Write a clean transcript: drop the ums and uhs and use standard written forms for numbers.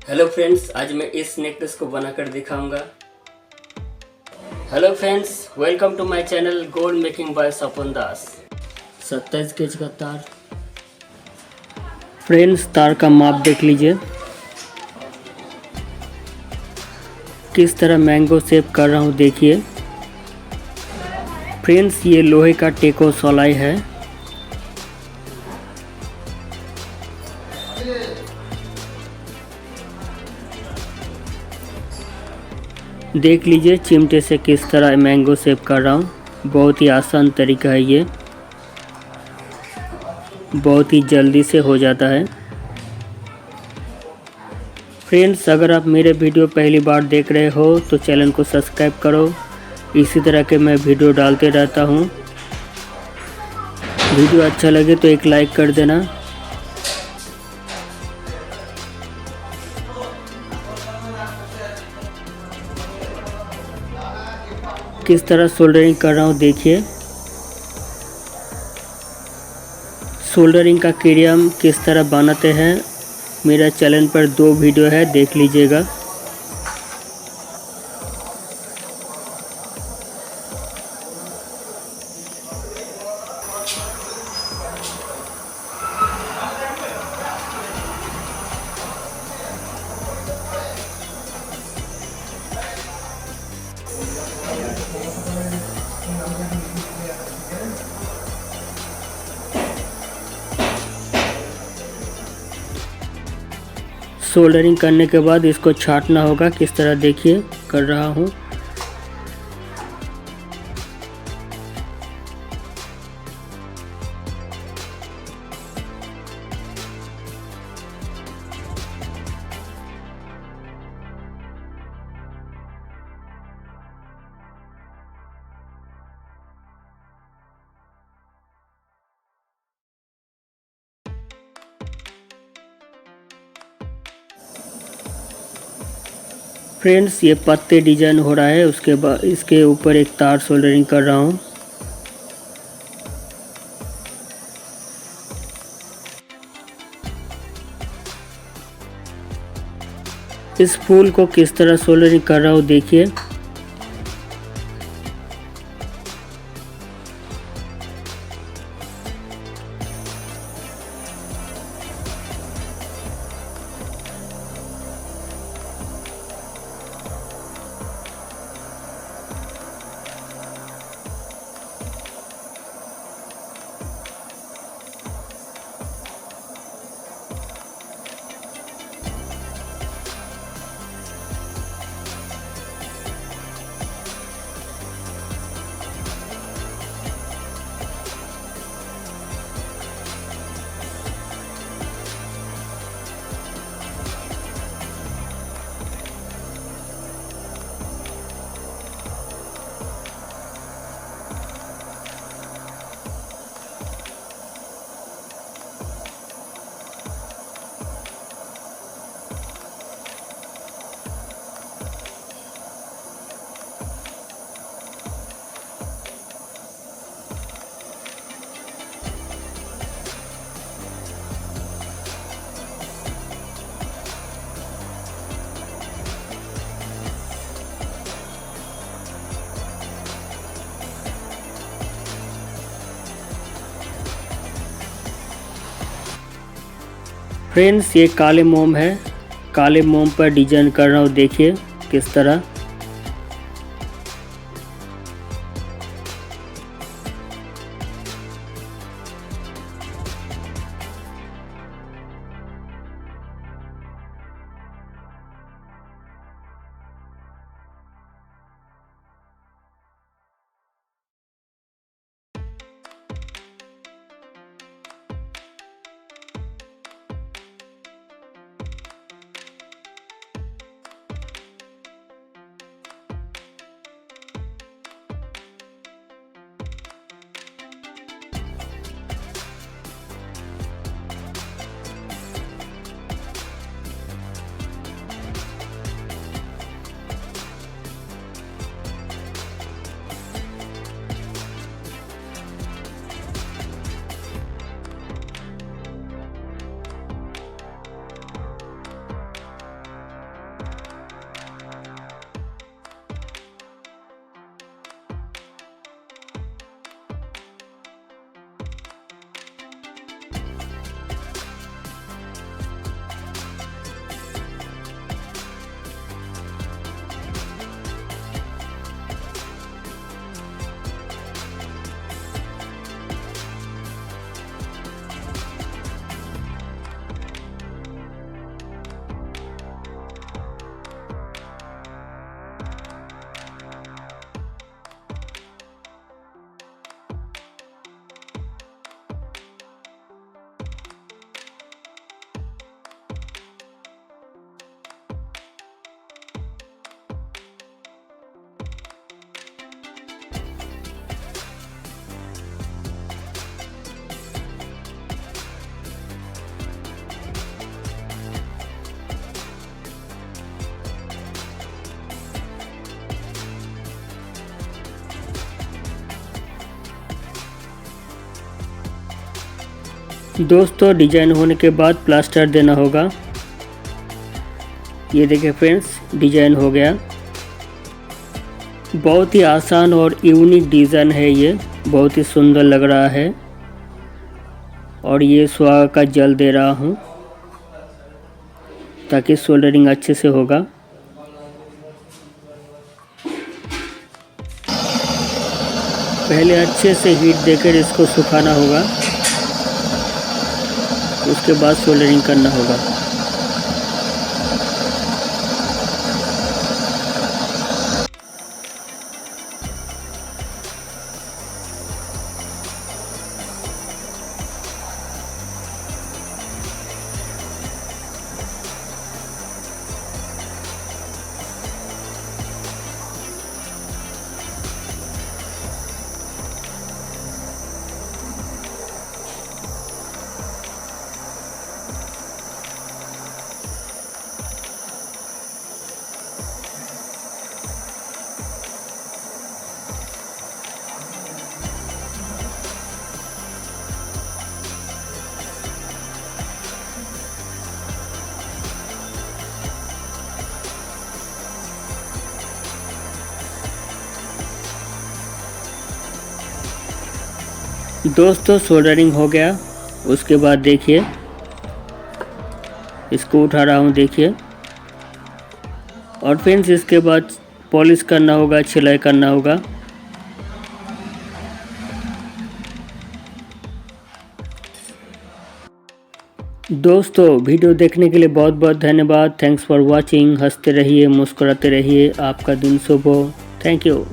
Hello friends, आज मैं इस नेकलेस को बनाकर दिखाऊंगा। Hello friends, welcome to my channel gold making by Sapan Das. 27 gauge का तार। फ्रेंड्स, तार का माप देख लीजिए, किस तरह मैंगो शेप कर रहा हूँ देखिए। फ्रेंड्स, ये लोहे का टेको सोलाई है। देख लीजिए चिमटे से किस तरह मैंगो शेप कर रहा हूँ। बहुत ही आसान तरीका है, ये बहुत ही जल्दी से हो जाता है। फ्रेंड्स, अगर आप मेरे वीडियो पहली बार देख रहे हो तो चैनल को सब्सक्राइब करो। इसी तरह के मैं वीडियो डालते रहता हूँ। वीडियो अच्छा लगे तो एक लाइक कर देना। किस तरह सोल्डरिंग कर रहा हूँ देखिए। सोल्डरिंग का क्रिया हम किस तरह बनाते हैं, मेरा चैनल पर 2 वीडियो है, देख लीजिएगा। सोल्डरिंग करने के बाद इसको छांटना होगा, किस तरह देखिए कर रहा हूँ। फ्रेंड्स, ये पत्ते डिजाइन हो रहा है, उसके बाद इसके ऊपर एक तार सोल्डरिंग कर रहा हूँ। इस फूल को किस तरह सोल्डरिंग कर रहा हूँ देखिए। फ्रेंड्स, ये काले मोम है, काले मोम पर डिजाइन कर रहा हूँ देखिए किस तरह। दोस्तों डिजाइन होने के बाद प्लास्टर देना होगा। ये देखिए फ्रेंड्स, डिजाइन हो गया। बहुत ही आसान और यूनिक डिज़ाइन है, ये बहुत ही सुंदर लग रहा है। और ये सुहागा का जल दे रहा हूँ ताकि सोल्डरिंग अच्छे से होगा। पहले अच्छे से हीट देकर इसको सुखाना होगा, उसके बाद सोल्डरिंग करना होगा। दोस्तों सोल्डरिंग हो गया। उसके बाद देखिए, इसको उठा रहा हूँ, देखिए। और फ्रेंड्स इसके बाद पॉलिश करना होगा, छिलाई करना होगा। दोस्तों वीडियो देखने के लिए बहुत बहुत धन्यवाद। Thanks for watching. हंसते रहिए, मुस्कुराते रहिए। आपका दिन शुभ हो। Thank you.